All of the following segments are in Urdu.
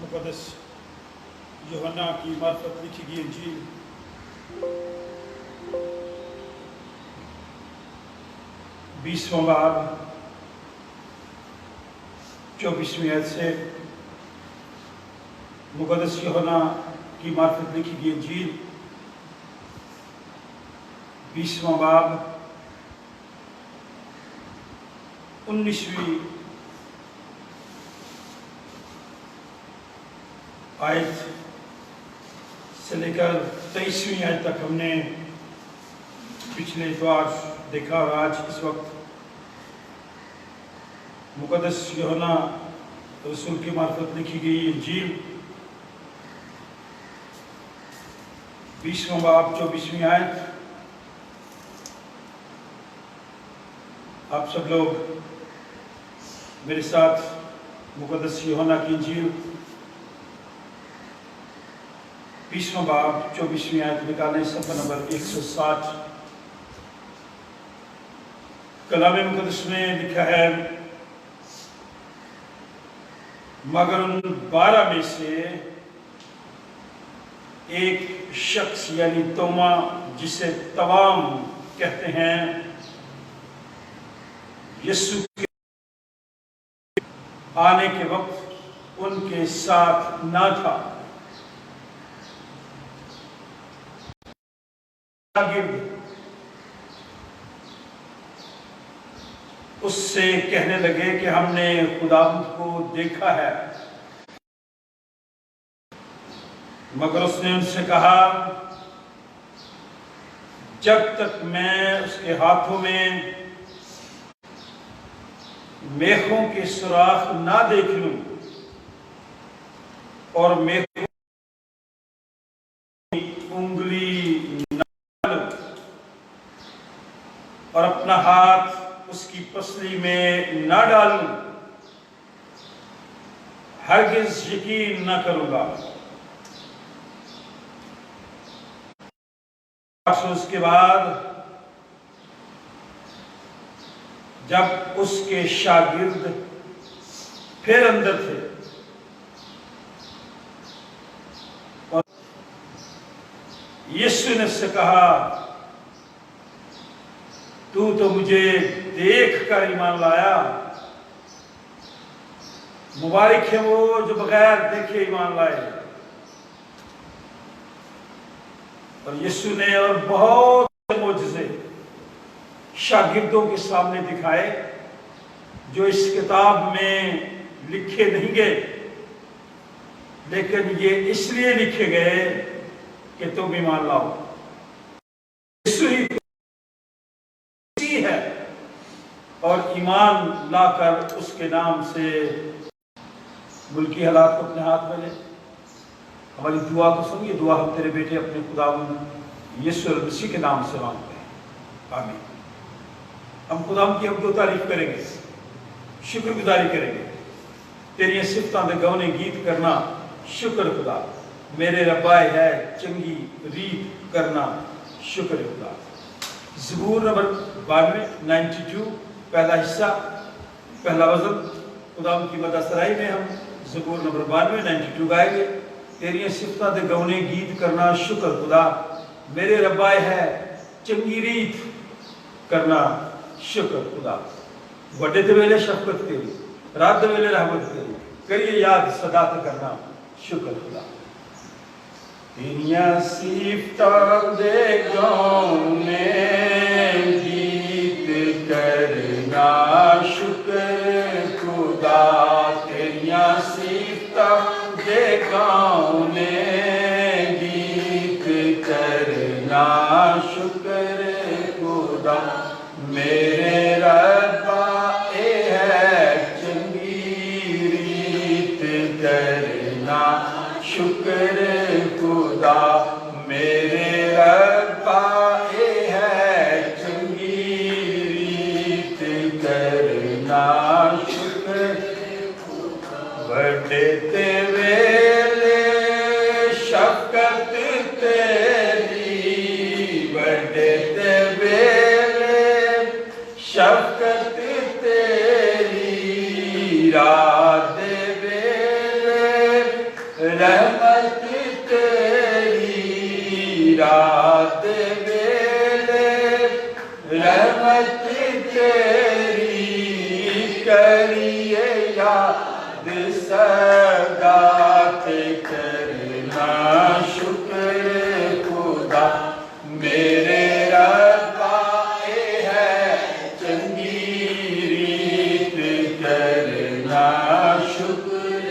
مقدس یوحنا کی معرفت لکھی گئی انجیل 20واں باب 24ویں آیت سے مقدس یوحنا کی معرفت لکھی گئی انجیل 20واں باب 19ویں آیت سے لے کر 23ویں آیت تک ہم نے پچھلے اتوار دیکھا، اور آج اس وقت مقدس یوحنا رسول کی معرفت لکھی گئی انجیل 20واں باب 24ویں آیت۔ آپ سب لوگ میرے ساتھ مقدس یوحنا کی انجیل 20واں باب 24ویں آیت نکالیں، صفحہ نمبر 160۔ کلام مقدس میں لکھا ہے، مگر ان 12 میں سے ایک شخص یعنی توما، جسے توام کہتے ہیں، یسوع کے آنے کے وقت ان کے ساتھ نہ تھا۔ اس سے کہنے لگے کہ ہم نے خداوند کو دیکھا ہے، مگر اس نے ان سے کہا، جب تک میں اس کے ہاتھوں میں میخوں کے سوراخ نہ دیکھ لوں اور میخوں کی انگلی نہ ڈالوں اور اپنا ہاتھ اس کی پسلی میں نہ ڈالوں، ہرگز یقین نہ کروں گا۔ اس کے بعد جب اس کے شاگرد پھر اندر تھے اور یسوع نے اس سے کہا، تو مجھے دیکھ کر ایمان لایا، مبارک ہے وہ جو بغیر دیکھے ایمان لائے۔ اور یسوع نے اور بہت سے معجزے شاگردوں کے سامنے دکھائے جو اس کتاب میں لکھے نہیں گئے، لیکن یہ اس لیے لکھے گئے کہ تم ایمان لاؤ۔ یسوع ہی ہے، اور ایمان لا کر اس کے نام سے ملکی حالات کو اپنے ہاتھ میں لے۔ ہماری دعا کو سنیے، دعا ہم تیرے بیٹے اپنے خداوند یسوع مسیح کے نام سے مانگتے ہیں، آمین۔ ہم خداوند کی حمد و تعریف کریں گے، شکر گزاری کریں گے، تیری صفتاں دے گونے گیت کرنا، شکر خدا میرے ربائے ہے چنگی ریت کرنا، شکر خدا۔ زبور نمبر 92 پہلا حصہ، پہلا وزن، خداوند کی مدح سرائی میں ہم زبور نمبر 92 گائیں گے۔ تیری صفتاں دے گونے گیت کرنا، شکر خدا میرے ربائے ہے چنگی ریت کرنا، شکر خدا۔ وڈے دے ویلے شفقت تیری، رات دے ویلے رحمت تیری، کریے یاد صدات کرنا، شکر خدا۔ تیریاں صفتاں دے گونے گیت کرنا، شکر خدا۔ تیریاں صفتاں دے گونے گیت کرنا، شکر خدا میرے ربا اے ہے چنگی ریت کرنا، شکر خدا میرے ربا اے ہے چنگی ریت کرنا، شکر بڑے تے ویلے شفقت تیری، بڑے تے ویلے شفقت تیری، رات دے ویلے رحمت تیری کریے یاد سدا کرنا شکر خدا میرے ربا ہے چنگی ریت کرنا شکر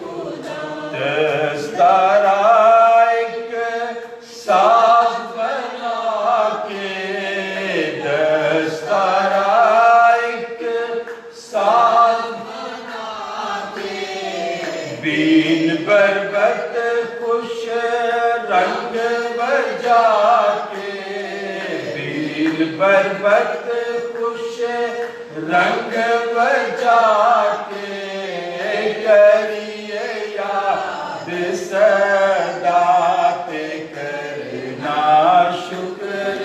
خدا دستارا ایک ساز بنا کے دستارا ایک ساز بنا کے بین بربت خوش رنگ بجا کے بین بربت خوش رنگ بجا کے کریے یاد سدا کرنا شکر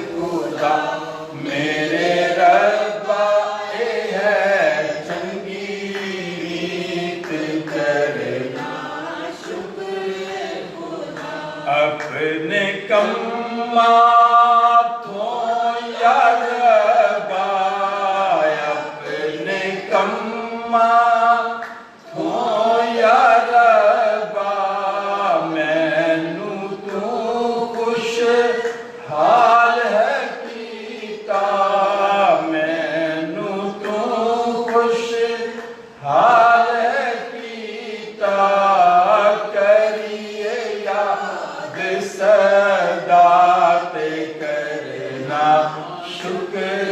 خدا میرے ربا ہے چنگی ریت کرنا شکر خدا اپنے کماتوں یا ربا اپنے کماتوں یا ربا مینوں تو خوش حال ہے کیتا مینوں تو خوش حال ہے کیتا کریے یاد سدا کرنا شکر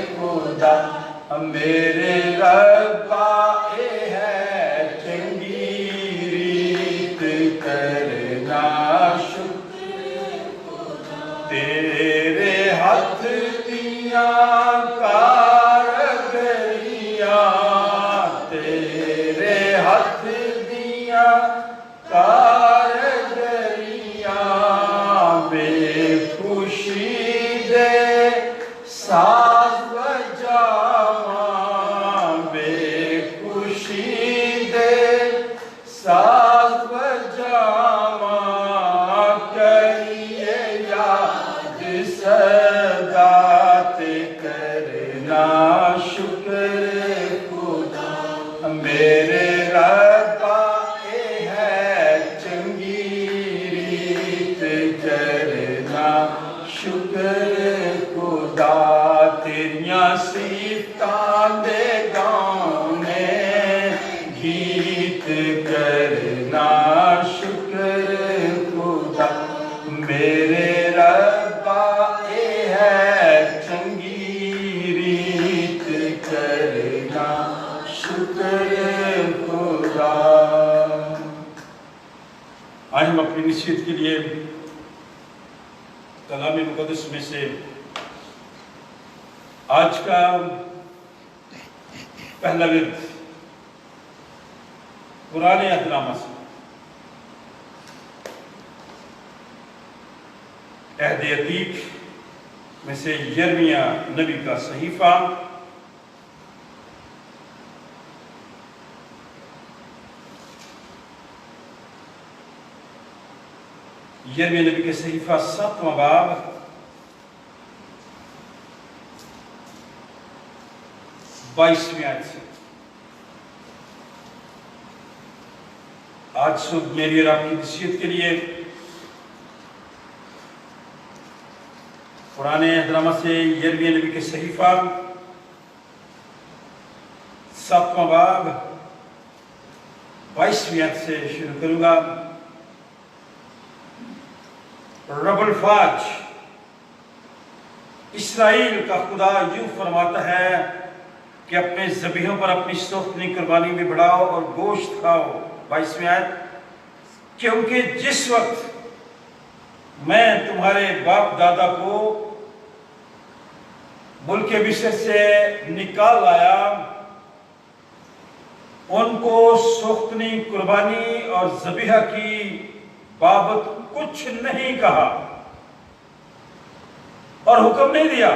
خدا میرے ربا ہے چنگی ریت کرنا شکر خدا تیرے ہاتھ دیاں کارگریاں تیرے ہاتھ دیاں کارگریاں بے خوشی دے ساز بجاواں بے خوشی دے ساز بجاواں کریے یاد سدا کرنا شکر خدا میرے ربا ہے چنگی ریت کرنا شکر خدا تیریاں صفتاں دے گانے گیت کرنا شکر خدا میرے ربا ہے چنگی ریت کرنا شکر خدا آج ہم اپنی نصیحت کے لیے کلام مقدس میں سے آج کا پہلا ورد قرآن عہدنامہ سے عہد عتیق میں سے یرمیہ نبی کا صحیفہ یرمیہ نبی کے صحیفہ 7واں باب 22ویں آیت سے آج صبح میری اور آپ کی نصیحت کے لیے قرآن عہدنامہ سے یرمیہ نبی کے صحیفہ 7واں باب 22ویں آیت سے شروع کروں گا رب الفاج اسرائیل کا خدا یوں فرماتا ہے کہ اپنے ذبیحوں پر اپنی سوختنی قربانی میں بڑھاؤ اور گوشت کھاؤ 22ویں آیت کیونکہ جس وقت میں تمہارے باپ دادا کو ملک مصر سے نکال لایا ان کو سوختنی قربانی اور ذبیحہ کی بابت کچھ نہیں کہا اور حکم نہیں دیا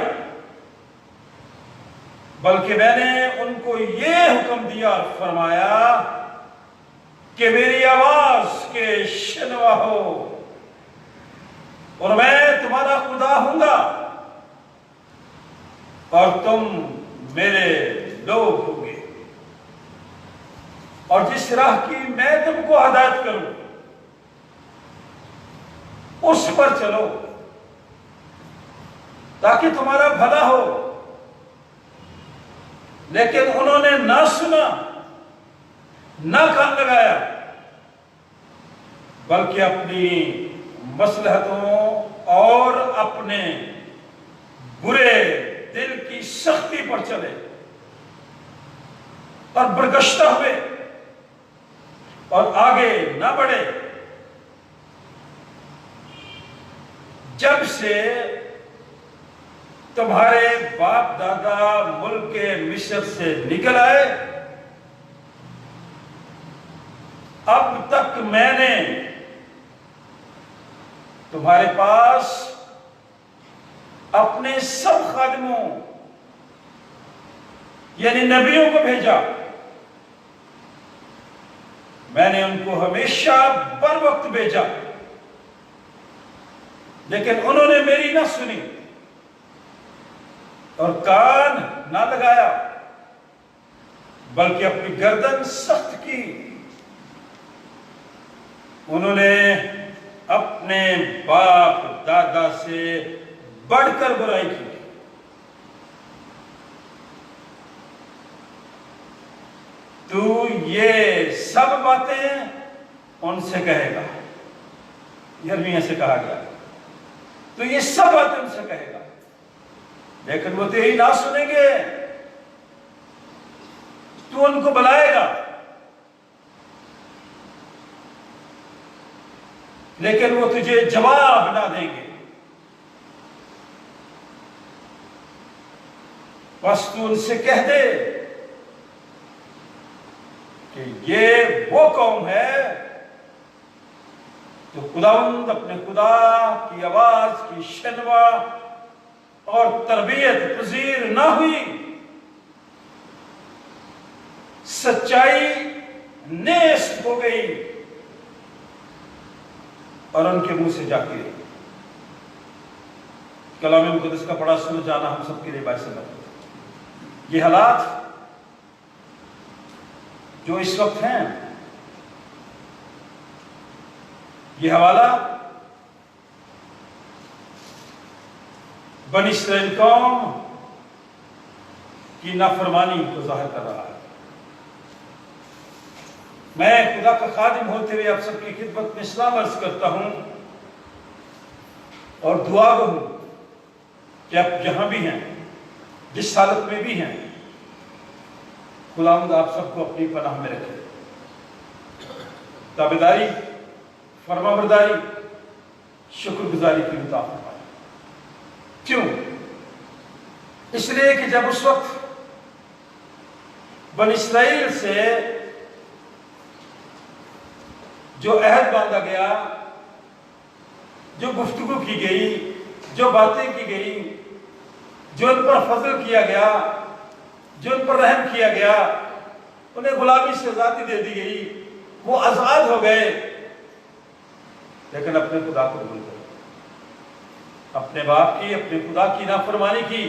بلکہ میں نے ان کو یہ حکم دیا اور فرمایا کہ میری آواز کے شنوا ہو اور میں تمہارا خدا ہوں گا اور تم میرے لوگ ہوگے، اور جس راہ کی میں تم کو ہدایت کروں اس پر چلو تاکہ تمہارا بھلا ہو۔ لیکن انہوں نے نہ سنا، نہ کان لگایا، بلکہ اپنی مصلحتوں اور اپنے برے دل کی سختی پر چلے اور برگشتہ ہوئے اور آگے نہ بڑھے۔ جب سے تمہارے باپ دادا ملک مصر سے نکل آئے، اب تک میں نے تمہارے پاس اپنے سب خادموں یعنی نبیوں کو بھیجا۔ میں نے ان کو ہمیشہ بر وقت بھیجا، لیکن انہوں نے میری نہ سنی اور کان نہ لگایا، بلکہ اپنی گردن سخت کی۔ انہوں نے اپنے باپ دادا سے بڑھ کر برائی کی۔ تو یہ سب باتیں ان سے کہے گا، یرمیہ سے کہا گیا، تو یہ سب باتیں ان سے کہے گا، لیکن وہ تیری نہ سنیں گے۔ تو ان کو بلائے گا، لیکن وہ تجھے جواب نہ دیں گے۔ بس تو ان سے کہہ دے کہ یہ وہ قوم ہے جو خداوند اپنے خدا کی آواز کی شنوا اور تربیت پذیر نہ ہوئی، سچائی نیست ہو گئی اور ان کے منہ سے جاتی رہی۔ کلام مقدس کا پڑھا سن جانا ہم سب کے لیے باعث ہے۔ یہ حالات جو اس وقت ہیں، یہ حوالہ بنی اسرائیل قوم کی نافرمانی کو ظاہر کر رہا ہے۔ میں خدا کا خادم ہوتے ہوئے آپ سب کی خدمت میں سلام عرض کرتا ہوں اور دعا گو ہوں کہ آپ جہاں بھی ہیں، جس حالت میں بھی ہیں، خداوند آپ سب کو اپنی پناہ میں رکھے۔ تابعداری، فرمانبرداری، شکر گزاری کی مطابق۔ کیوں؟ اس لیے کہ جب اس وقت بنی اسرائیل سے جو عہد باندھا گیا، جو گفتگو کی گئی، جو باتیں کی گئی، جو ان پر فضل کیا گیا، جو ان پر رحم کیا گیا، انہیں غلامی سے آزادی دے دی گئی، وہ آزاد ہو گئے، لیکن اپنے خدا کو بھول گئے، اپنے باپ کی، اپنے خدا کی نافرمانی کی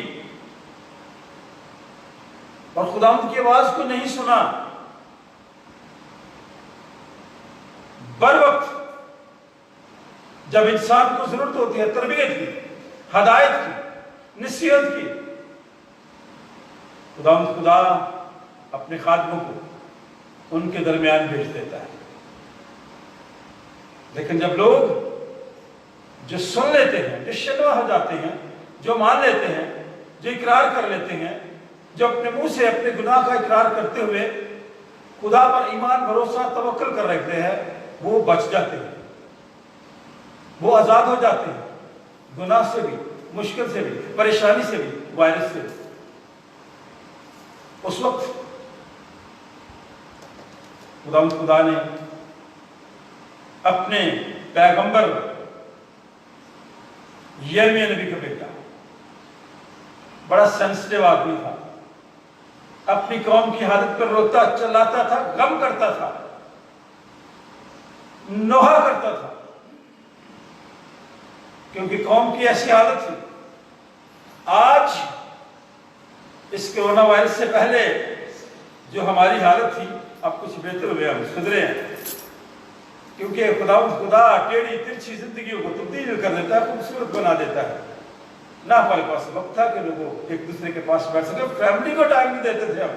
اور خداوند کی آواز کو نہیں سنا۔ بر وقت جب انسان کو ضرورت ہوتی ہے تربیت کی، ہدایت کی، نصیحت کی، خدا اپنے خادموں کو ان کے درمیان بھیج دیتا ہے۔ لیکن جب لوگ جو سن لیتے ہیں، جو شنوا ہو جاتے ہیں، جو مان لیتے ہیں، جو اقرار کر لیتے ہیں، جو اپنے منہ سے اپنے گناہ کا اقرار کرتے ہوئے خدا پر ایمان، بھروسہ، توکل کر رکھتے ہیں، وہ بچ جاتے ہیں، وہ آزاد ہو جاتے ہیں، گناہ سے بھی، مشکل سے بھی، پریشانی سے بھی، وائرس سے بھی۔ اس وقت خدا نے اپنے پیغمبر یرمیہ نبی کو بھیجا۔ بڑا سینسٹیو آدمی تھا، اپنی قوم کی حالت پر روتا چلاتا تھا، غم کرتا تھا، نوحہ کرتا تھا، کیونکہ قوم کی ایسی حالت تھی۔ آج اس کرونا وائرس سے پہلے جو ہماری حالت تھی اب کچھ بہتر ہوئے، ہم سدھرے ہیں، کیونکہ خدا ٹیڑھی ترچھی زندگیوں کو تبدیل کر دیتا ہے، خوبصورت بنا دیتا ہے۔ نہ ہمارے پاس وقت تھا کہ لوگ ایک دوسرے کے پاس بیٹھ سکے، فیملی کو ٹائم نہیں دیتے تھے، ہم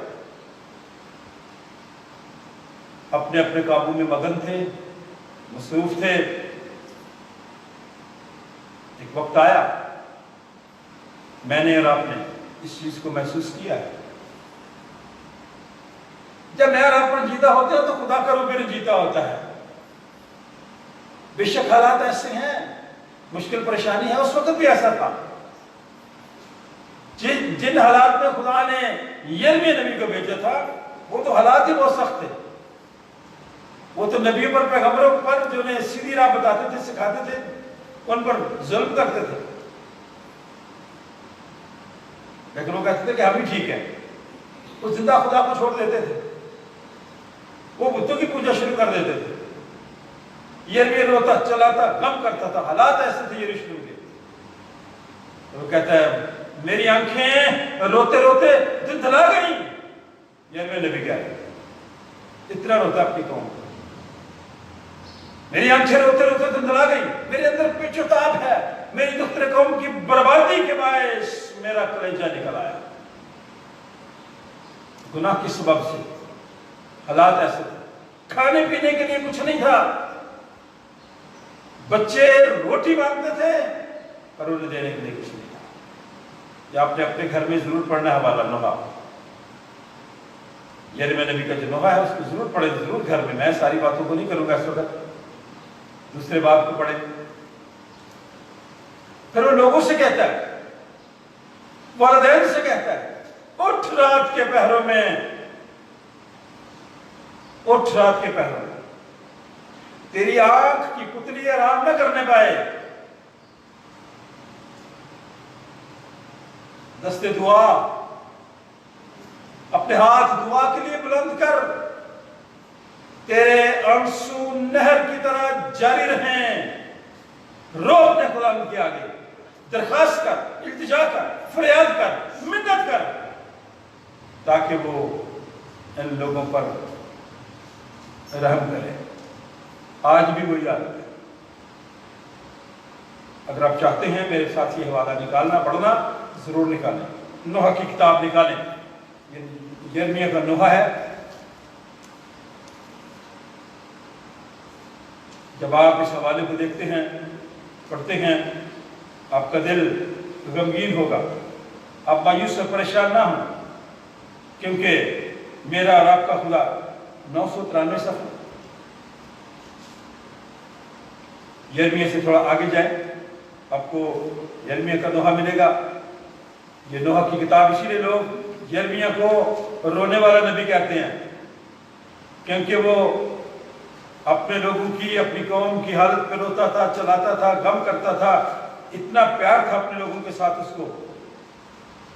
اپنے اپنے کاموں میں مگن تھے، مصروف تھے۔ ایک وقت آیا، میں نے اور آپ نے اس چیز کو محسوس کیا ہے، جب میں اور آپ پر جیتا ہوتے ہیں تو خدا کا روح بھی جیتا ہوتا ہے۔ بے شک حالات ایسے ہیں، مشکل پریشانی ہے، اس وقت بھی ایسا تھا۔ جن حالات میں خدا نے یرمیہ نبی کو بھیجا تھا وہ تو حالات ہی بہت سخت تھے، وہ تو نبیوں پر، پیغمبروں پر جو انہیں سیدھی راہ بتاتے تھے، سکھاتے تھے، ان پر ظلم کرتے تھے، لیکن وہ کہتے تھے کہ ہم ہی ٹھیک ہے۔ وہ زندہ خدا کو چھوڑ دیتے تھے، وہ بتوں کی پوجا شروع کر دیتے تھے۔ یرمیہ روتا چلاتا غم کرتا تھا، حالات ایسے تھے یروشلم کے۔ وہ کہتا ہے میری آنکھیں روتے روتے دھندلا گئی۔ یرمیہ نبی کیا ہے، اتنا روتا اپنی قوم، میری آنکھیں روتے روتے دھندلا گئی، میرے اندر پیچ و تاب ہے، میری دختر قوم کی بربادی کے باعث میرا کلیجہ نکل آیا۔ گناہ کی سبب سے حالات ایسے تھے، کھانے پینے کے لیے کچھ نہیں تھا، بچے روٹی مانگتے تھے پر انہیں دینے کے لیے کچھ نہیں تھا۔ یہ آپ نے اپنے گھر میں ضرور پڑھنا ہے ہمارا نوحہ، یرمیہ نبی کا جو نوحہ ہے اس کو ضرور پڑھیں، ضرور گھر میں۔ میں ساری باتوں کو نہیں کروں گا اس وقت، دوسرے باب کو پڑھیں۔ پھر وہ لوگوں سے کہتا ہے، والدین سے کہتا ہے، اٹھ رات کے پہروں میں، اٹھ رات کے پہروں میں، تیری آنکھ کی پتلی آرام نہ کرنے پائے، دستے دعا، اپنے ہاتھ دعا کے لیے بلند کر، تیرے آنسو نہر کی طرح جاری رہیں، رو اپنے خدا کے آگے، درخواست کر، التجا کر، فریاد کر، منت کر، تاکہ وہ ان لوگوں پر رحم کرے۔ آج بھی وہی حالت ہے۔ اگر آپ چاہتے ہیں میرے ساتھ یہ حوالہ نکالنا پڑھنا، ضرور نکالیں، نوح کی کتاب نکالیں، یرمیہ کا نوحہ ہے۔ جب آپ اس حوالے کو دیکھتے ہیں، پڑھتے ہیں، آپ کا دل غمگین ہوگا، آپ مایوس اور پریشان نہ ہوں، کیونکہ میرا اور آپ کا خدا 993 صفحہ۔ یرمیہ سے تھوڑا آگے جائیں، آپ کو یرمیہ کا نوحہ ملے گا۔ یہ نوحہ کی کتاب اسی لیے لوگ یرمیہ کو رونے والا نبی کہتے ہیں، کیونکہ وہ اپنے لوگوں کی، اپنی قوم کی حالت پہ روتا تھا، چلاتا تھا، غم کرتا تھا، اتنا پیار تھا اپنے لوگوں کے ساتھ اس کو۔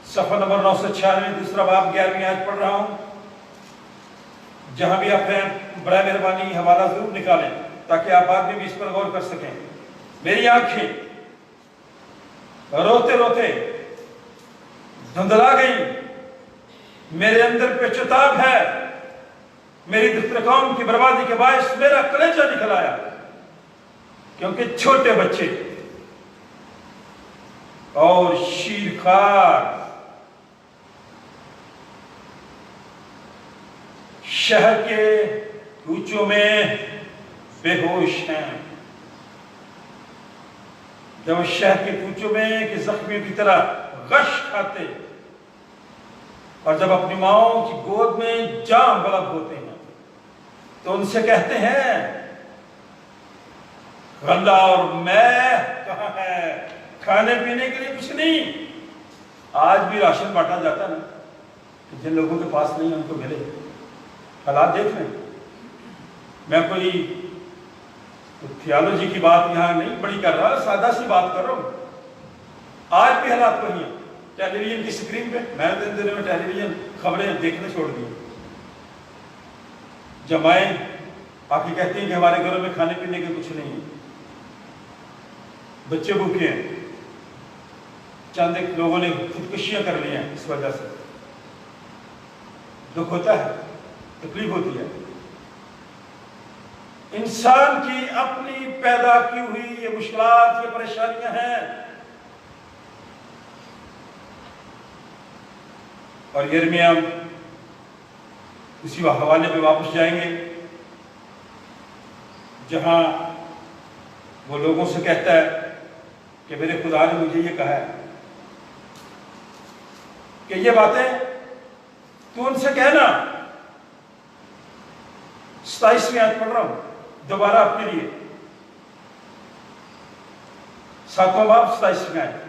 صفحہ نمبر 996، دوسرا باب 11ویں آیت پڑھ رہا ہوں۔ جہاں بھی آپ ہیں برائے مہربانی حوالہ ضرور نکالیں تاکہ آپ بعد میں بھی اس پر غور کر سکیں۔ میری آنکھیں روتے روتے دھندلا گئی، میرے اندر پیچتاب ہے، میری دختر قوم کی بربادی کے باعث میرا کلیجہ نکل آیا، کیونکہ چھوٹے بچے اور شیرخوار شہر کے کوچوں میں بے ہوش ہیں۔ جب شہر کے کوچوں میں کہ زخمیوں کی طرح غش کھاتے اور جب اپنی ماؤں کی گود میں جام بلب ہوتے ہیں تو ان سے کہتے ہیں غلہ اور میں کہاں ہے، کھانے پینے کے لیے کچھ نہیں۔ آج بھی راشن بانٹا جاتا نا، جن لوگوں کے پاس نہیں ان کو ملے۔ حالات دیکھ لیں، میں کوئی تھیالوجی کی بات یہاں نہیں بڑی کر رہا، سادہ سی بات کر رہا ہوں۔ آج بھی حالات وہی ہیں۔ ٹیلی ویژن کی سکرین پہ میں نے دنوں میں ٹیلی ویژن خبریں دیکھنا چھوڑ دی۔ جب مائیں آ کے کہتی ہیں کہ ہمارے گھروں میں کھانے پینے کے کچھ نہیں ہے، بچے بھوکے ہیں، چند ایک لوگوں نے خودکشیاں کر لی ہیں اس وجہ سے، دکھ ہوتا ہے، تکلیف ہوتی ہے. انسان کی اپنی پیدا کی ہوئی یہ مشکلات، یہ پریشانیاں ہیں. اور یرمیہ اسی حوالے پہ واپس جائیں گے جہاں وہ لوگوں سے کہتا ہے کہ میرے خدا نے مجھے یہ کہا ہے کہ یہ باتیں تو ان سے کہنا. 27ویں آیت پڑھ رہا ہوں دوبارہ آپ کے لیے، 7واں باب 27ویں آیت.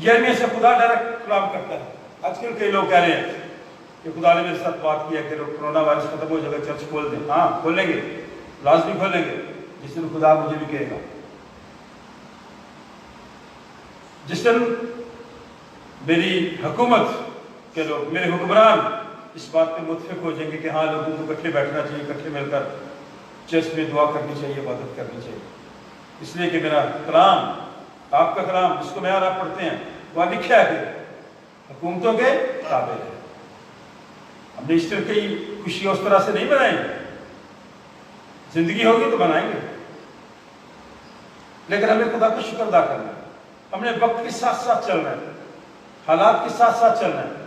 یرمیہ سے خدا ڈائریکٹ کلام کرتا ہے. آج کل کئی لوگ کہہ رہے ہیں کہ خدا نے میرے ساتھ بات کیا کہ کرونا وائرس ختم ہو جائے گا چرچ کھول دیں. ہاں کھولیں گے، لازمی کھولیں گے جس دن خدا مجھے بھی کہے گا. جس دن میری حکومت کے لوگ، میرے حکمران اس بات پہ متفق ہو جائیں گے کہ ہاں لوگوں کو اکٹھے بیٹھنا چاہیے، اکٹھے مل کر چرچ میں دعا کرنی چاہیے، عبادت کرنی چاہیے. اس لیے کہ میرا کلام، آپ کا کلام جس کو میں اور آپ پڑھتے ہیں، وہاں لکھا ہے کہ حکومتوں کے تابع ہے. ہم نے اس طرح کی خوشی اس طرح سے نہیں بنائیں گے. زندگی ہوگی تو بنائیں گے، لیکن ہمیں خدا کا شکر ادا کرنا ہے. ہم نے وقت کے ساتھ ساتھ چلنا ہے، حالات کے ساتھ ساتھ چلنا ہے.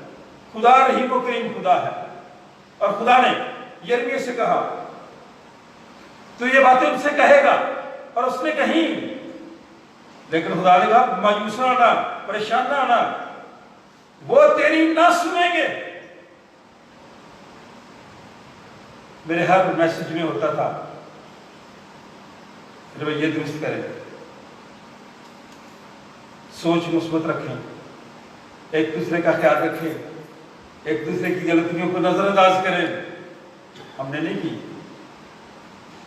خدا رحیم و کریم خدا ہے، اور خدا نے یرمیہ سے کہا تو یہ باتیں ان سے کہے گا، اور اس نے کہیں. لیکن خدا نے کہا مایوس نہ ہونا، پریشان نہ ہونا، وہ تیری نہ سنیں گے. میرے ہر میسج میں ہوتا تھا یہ درست کریں، سوچ مثبت رکھیں، ایک دوسرے کا خیال رکھیں، ایک دوسرے کی غلطیوں کو نظر انداز کریں. ہم نے نہیں کی.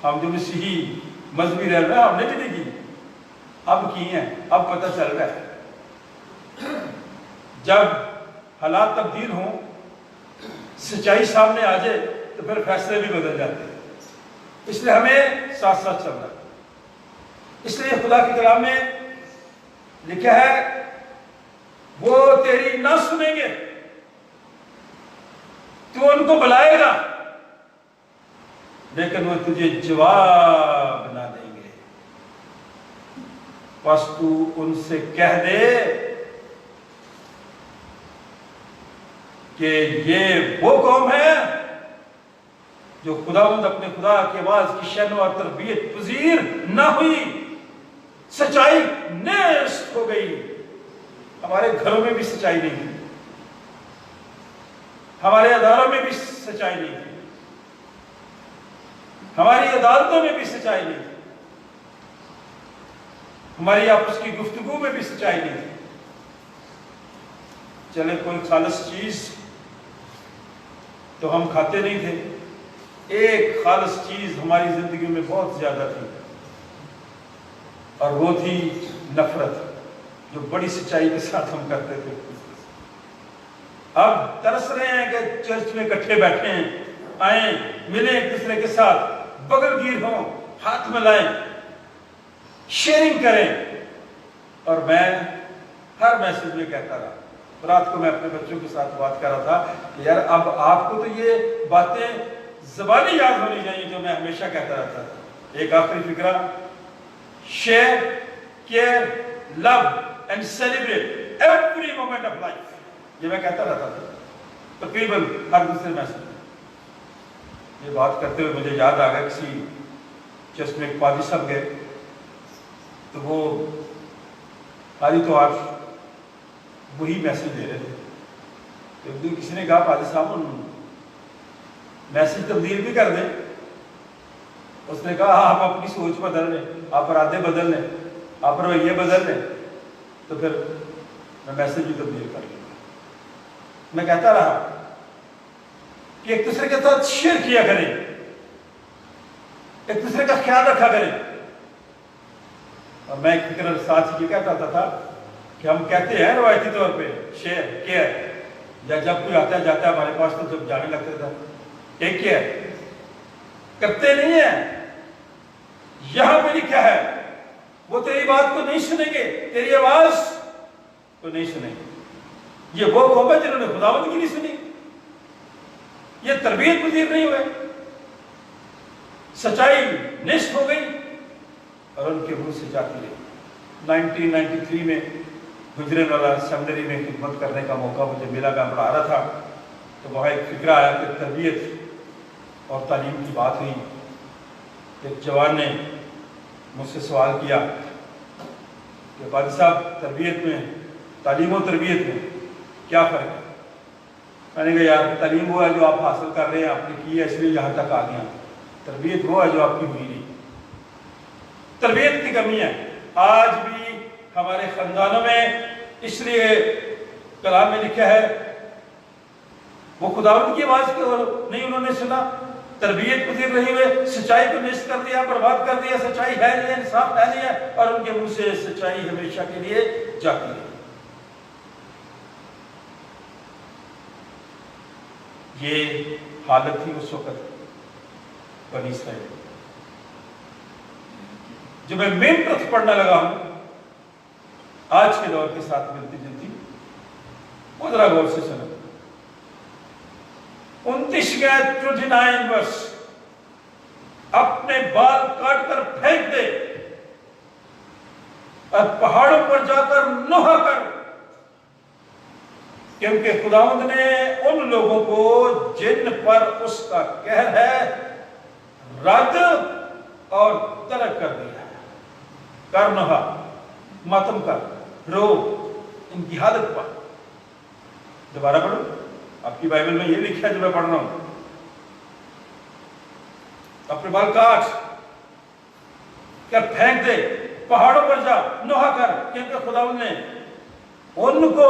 ہم جو مسیحی مذہبی رہنما ہم نے بھی نہیں کی. اب کی ہیں، اب پتہ چل رہا ہے. جب حالات تبدیل ہوں، سچائی سامنے آ جائے تو پھر فیصلے بھی بدل جاتے ہیں. اس لیے ہمیں ساتھ ساتھ چلنا ہے. اس لیے خدا کے کلام میں لکھا ہے وہ تیری نہ سنیں گے، تو ان کو بلائے گا لیکن وہ تجھے جواب نہ دیں گے. بس تو ان سے کہہ دے کہ یہ وہ قوم ہے جو خداوند اپنے خدا کی آواز کی شنو اور تربیت پذیر نہ ہوئی، سچائی نیست ہو گئی. ہمارے گھروں میں بھی سچائی نہیں تھی، ہمارے اداروں میں بھی سچائی نہیں تھی، ہماری عدالتوں میں بھی سچائی نہیں تھی، ہماری آپس کی گفتگو میں بھی سچائی نہیں تھی. چلے کوئی خالص چیز تو ہم کھاتے نہیں تھے، ایک خالص چیز ہماری زندگی میں بہت زیادہ تھی، اور وہ تھی نفرت، جو بڑی سچائی کے ساتھ ہم کرتے تھے. اب ترس رہے ہیں کہ چرچ میں اکٹھے بیٹھے ہیں، آئیں ملیں ایک دوسرے کے ساتھ، بغل گیر ہوں، ہاتھ ملائیں، شیئرنگ کریں. اور میں ہر میسج میں کہتا رہا. رات کو میں اپنے بچوں کے ساتھ بات کر رہا تھا کہ یار اب آپ کو تو یہ باتیں زبانی یاد ہونی چاہیے جو میں ہمیشہ کہتا رہتا تھا. ایک آخری فکرہ، share, care, love and celebrate every moment of life. یہ میں کہتا رہتا تھا تقریباً ہر دوسرے میسج میں. یہ بات کرتے ہوئے مجھے یاد آ گیا کسی چرچ میں ایک پادری صاحب گئے تو وہ پادری تو آج وہی میسج دے رہے تھے. تو ایک دن کسی نے کہا پادری صاحب میسج تبدیل بھی کر دیں. اس نے کہا آپ اپنی سوچ بدل لیں، آپ ارادے بدل لیں، آپ رویے بدل لیں تو پھر میں میسج بھی تبدیل کر لوں گا. میں کہتا رہا کہ ایک دوسرے کے ساتھ شیئر کیا کریں، ایک دوسرے کا خیال رکھا کریں. اور میں ایک فکر ساتھ یہ کہتا تھا کہ ہم کہتے ہیں روایتی طور پہ شیئر کیئر، یا جب کوئی آتا ہے جاتا ہے ہمارے پاس تو جب جانے لگتا تھا ٹیک کیئر، کرتے نہیں ہیں. یہاں پہ لکھا ہے وہ تیری بات کو نہیں سنیں گے، تیری آواز کو نہیں سنیں گے. یہ وہ قوم ہے جنہوں نے خداوند کی نہیں سنی، یہ تربیت پذیر نہیں ہوئے، سچائی نشٹ ہو گئی اور ان کے منہ سے جاتی رہی۔ 1993 میں گجران والا سیمنری میں خدمت کرنے کا موقع مجھے ملا، میں پڑھا رہا تھا تو وہاں ایک فکرہ آیا کہ تربیت اور تعلیم کی بات ہوئی۔ ایک جوان نے مجھ سے سوال کیا کہ قاضی صاحب تربیت میں، تعلیم و تربیت میں کیا فرق ہے؟ میں نے کہا یار تعلیم وہ ہے جو آپ حاصل کر رہے ہیں، آپ نے کی ہے اس لیے یہاں تک آ گیا، تربیت وہ ہے جو آپ کی ہوئی نہیں۔ تربیت کی کمی ہے آج بھی ہمارے خاندانوں میں، اس لیے کلام میں لکھا ہے وہ خداوند کی آواز کو نہیں انہوں نے سنا، تربیت پذیر رہی ہوئے، سچائی کو نشٹ کر دیا، برباد کر دیا، سچائی ہے نہیں، انصاف ہے نہیں ہے، اور ان کے منہ سے سچائی ہمیشہ کے لیے جاتی ہے۔ یہ حالت تھی اس وقت بنی اسرائیل۔ جو میں مین ٹرتھ پڑھنا لگا ہوں آج کے دور کے ساتھ ملتی جلتی، وہ ذرا غور سے سنو۔ 29 ورس، اپنے بال کاٹ کر پھینک دے اور پہاڑوں پر جا کر نوحہ کر، کیونکہ خداوند نے ان لوگوں کو جن پر اس کا قہر ہے رد اور ترک کر دیا ہے۔ کر نوحہ، ماتم کر، رو ان کی حالت پر۔ دوبارہ پڑھو، آپ کی بائبل میں یہ لکھا ہے جو میں پڑھ رہا ہوں، اپنے بال کاٹ کر پھینک دے، پہاڑوں پر جا نوحہ کر، کیونکہ خداوند نے ان کو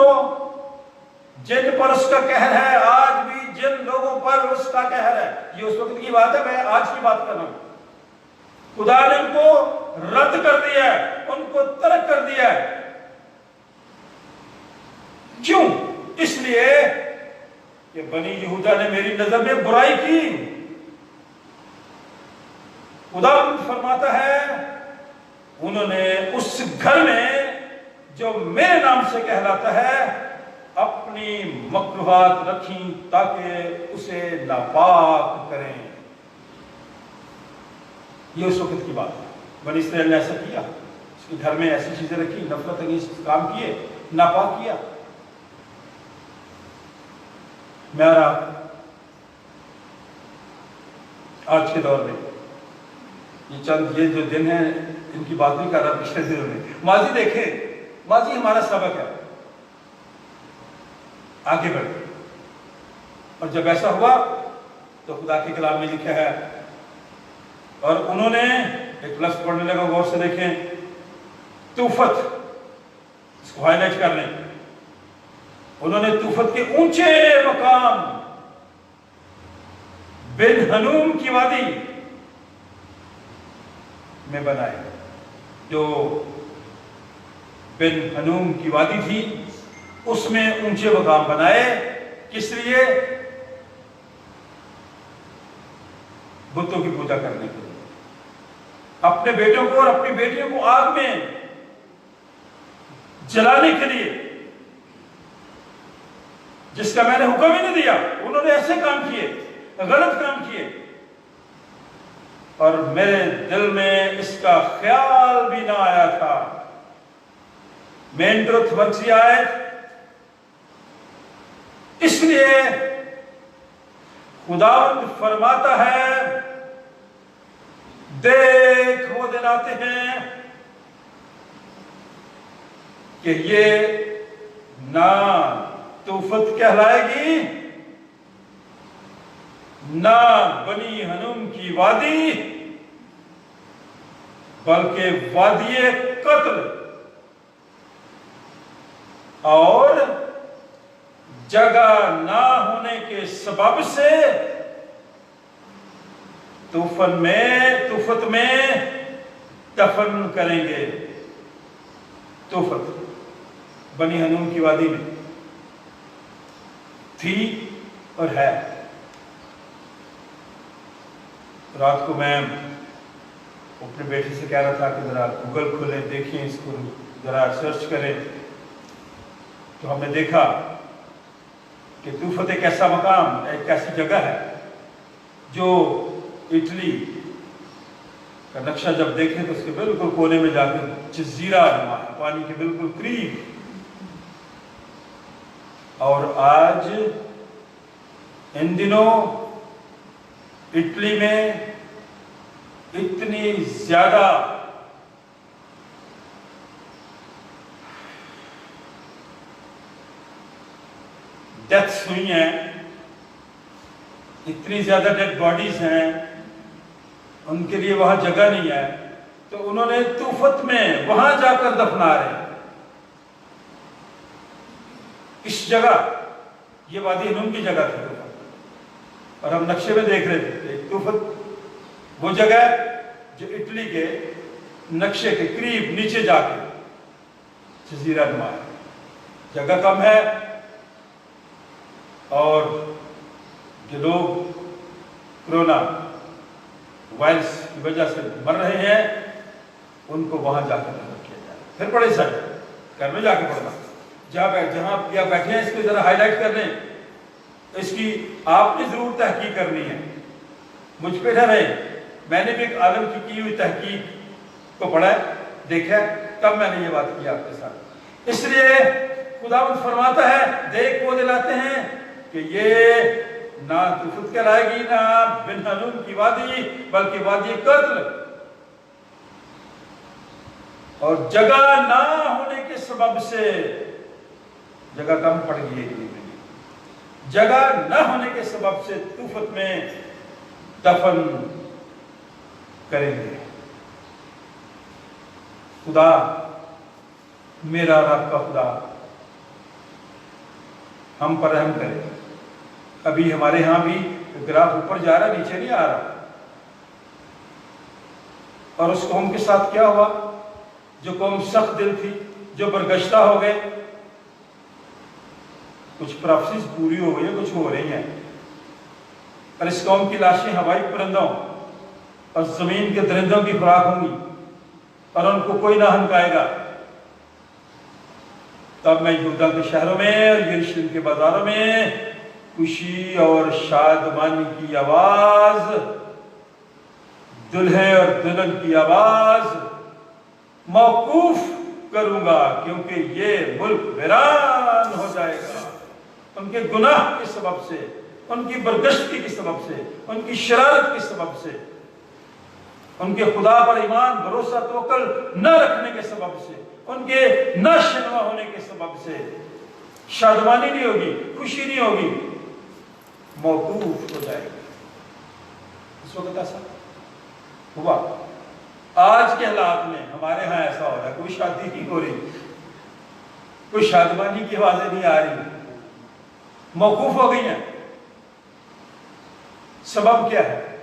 جن پر اس کا قہر ہے، آج بھی جن لوگوں پر اس کا قہر ہے، یہ اس وقت کی بات ہے، میں آج کی بات کر رہا ہوں، خدا نے ان کو رد کر دیا ہے، ان کو ترک کر دیا ہے۔ کیوں؟ اس لیے کہ بنی یہودا نے میری نظر میں برائی کی۔ خدا فرماتا ہے انہوں نے اس گھر میں جو میرے نام سے کہلاتا ہے اپنی مکروہات رکھیں تاکہ اسے ناپاک کریں۔ یہ اس وقت کی بات ہے، بنی اسرائیل نے ایسا کیا، اس کے گھر میں ایسی چیزیں رکھی، نفرت انگیز کام کیے، ناپاک کیا۔ میں اور آپ آج کے دور میں یہ چند یہ جو دن ہیں ان کی بات نہیں کر رہا، پچھلے دنوں میں ماضی دیکھیں، ماضی ہمارا سبق ہے، آگے بڑھے۔ اور جب ایسا ہوا تو خدا کے کلام میں لکھا ہے، اور انہوں نے ایک لفظ پڑھنے لگا، غور سے دیکھیں، توفت، اس کو ہائی لائٹ کر لیں، انہوں نے توفت کے اونچے مقام بن ہنوم کی وادی میں بنائے۔ جو بن ہنوم کی وادی تھی اس میں اونچے مقام بنائے، کس لیے؟ بتوں کی پوجا کرنے کے لیے، اپنے بیٹوں کو اور اپنی بیٹیوں کو آگ میں جلانے کے لیے، جس کا میں نے حکم ہی نہیں دیا۔ انہوں نے ایسے کام کیے، غلط کام کیے، اور میرے دل میں اس کا خیال بھی نہ آیا تھا۔ مین ٹروتھ بچی آئے، اس لیے خداوند فرماتا ہے دیکھ وہ دن آتے ہیں کہ یہ نہ توفت کہلائے گی، نہ بنی ہنوم کی وادی، بلکہ وادی قتل، اور جگہ نہ ہونے کے سبب سے توفت میں دفن کریں گے۔ توفت بنی ہنوم کی وادی میں تھی اور ہے۔ رات کو میں اپنے بیٹے سے کہہ رہا تھا کہ ذرا گوگل کھولیں، دیکھیں اس کو، ذرا سرچ کریں، تو ہم نے دیکھا کہ طوفت ایک ایسا مقام، ایک ایسی جگہ ہے جو اٹلی کا نقشہ جب دیکھیں تو اس کے بالکل کونے میں جا کے جزیرہ نما ہے، پانی کے بالکل قریب. اور آج ان دنوں اٹلی میں اتنی زیادہ ڈیتھس ہوئی ہیں، اتنی زیادہ ڈیڈ باڈیز ہیں، ان کے لیے وہاں جگہ نہیں ہے، تو انہوں نے طوفت میں وہاں جا کر دفنا رہے ہیں. اس جگہ، یہ وادی ہنوم کی جگہ تھی طوفت، اور ہم نقشے میں دیکھ رہے تھے کہ طوفت وہ جگہ جو اٹلی کے نقشے کے قریب نیچے جا کے جزیرہ نما ہے. جگہ کم ہے اور جو لوگ کرونا وائرس کی وجہ سے مر رہے ہیں ان کو وہاں جا کر دفن کیا جائے. پھر پڑھے سر گھر میں جا کے پڑھنا، جہاں بیٹھے ہیں اس کو ذرا ہائی لائٹ کر لیں. اس کی آپ نے ضرور تحقیق کرنی ہے، مجھ پہ نہ رہے. میں نے بھی ایک عالم کی ہوئی تحقیق کو پڑھا ہے، دیکھا ہے، تب میں نے یہ بات کی آپ کے ساتھ. اس لیے خداوند فرماتا ہے دیکھ وہ دلاتے ہیں کہ یہ نہ طوفت کہلائے گی نہ بن ہنوم کی وادی، بلکہ وادی قتل. اور جگہ نہ ہونے کے سبب سے، جگہ کم پڑ گئی ہے، جگہ نہ ہونے کے سبب سے طوفت میں دفن کریں گے. خدا میرا رب کا خدا ہم پر رحم کرے. ابھی ہمارے ہاں بھی گراف اوپر جا رہا، نیچے نہیں آ رہا. اور اس قوم کے ساتھ کیا ہوا؟ جو قوم سخت دل تھی، جو برگشتہ ہو گئے. کچھ پروفیسیز پوری ہو گئی ہیں، کچھ ہو رہی ہیں. اور اس قوم کی لاشیں ہوائی پرندوں اور زمین کے درندوں کی خوراک ہوں گی، اور ان کو کوئی نہ ہنکائے گا. تب میں یہودا کے شہروں میں اور یروشلم کے بازاروں میں خوشی اور شادمانی کی آواز، دلہے اور دلہن کی آواز موقوف کروں گا، کیونکہ یہ ملک ویران ہو جائے گا ان کے گناہ کے سبب سے، ان کی برگشتی کے سبب سے، ان کی شرارت کے سبب سے، ان کے خدا پر ایمان بھروسہ توکل نہ رکھنے کے سبب سے، ان کے نہ شنوا ہونے کے سبب سے. شادمانی نہیں ہوگی، خوشی نہیں ہوگی، موقوف ہو جائے گی. اس وقت ایسا ہوا. آج کے حالات میں ہمارے ہاں ایسا ہو رہا ہے، کوئی شادی نہیں ہو رہی، کوئی شادمانی کی آوازیں نہیں آ رہی، موقوف ہو گئی ہیں. سبب کیا ہے؟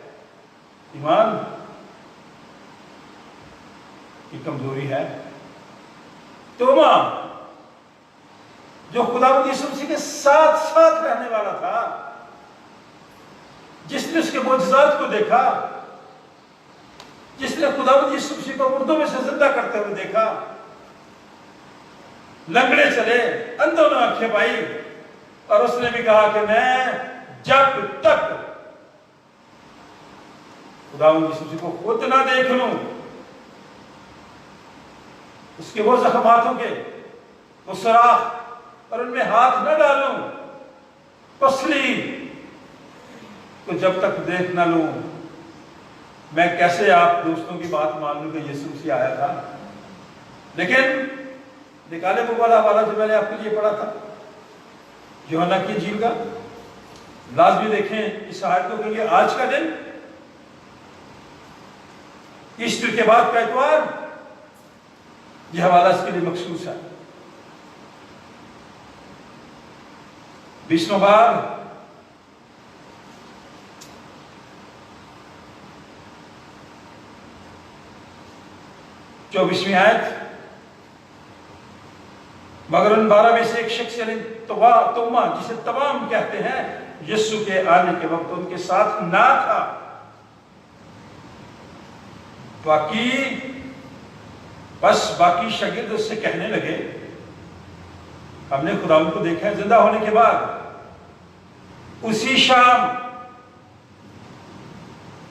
ایمان کی کمزوری ہے. توما جو خداوند یسوع مسیح کے ساتھ ساتھ رہنے والا تھا، جس نے اس کے معجزات کو دیکھا، جس نے خداوند یسوع مسیح کو مردوں میں سے زندہ کرتے ہوئے دیکھا، لنگڑے چلے، اندھوں نے آنکھیں پائی، اور اس نے بھی کہا کہ میں جب تک خداوند یسوع مسیح کو خود نہ دیکھ لوں، اس کے وہ زخماتوں کے وہ سوراخ اور ان میں ہاتھ نہ ڈالوں، پسلی تو جب تک دیکھ نہ لوں، میں کیسے آپ دوستوں کی بات مان لوں کہ یسوع مسیح آیا تھا. لیکن نکالے وہ والا حوالہ جو میں نے آپ کے لیے پڑھا تھا یوحنا کی انجیل کا، لازمی دیکھیں اس آیت کو، کیونکہ آج کا دن ایسٹر کے بعد کا اتوار، یہ حوالہ اس کے لیے مخصوص ہے. 20واں باب چوبیسویں آیت. مگر ان 12 میں سے ایک شخص یعنی توما، جسے تمام کہتے ہیں، یسوع کے آنے کے وقت ان کے ساتھ نہ تھا. باقی شاگرد اس سے کہنے لگے، ہم نے خداوند کو دیکھا ہے زندہ ہونے کے بعد. اسی شام،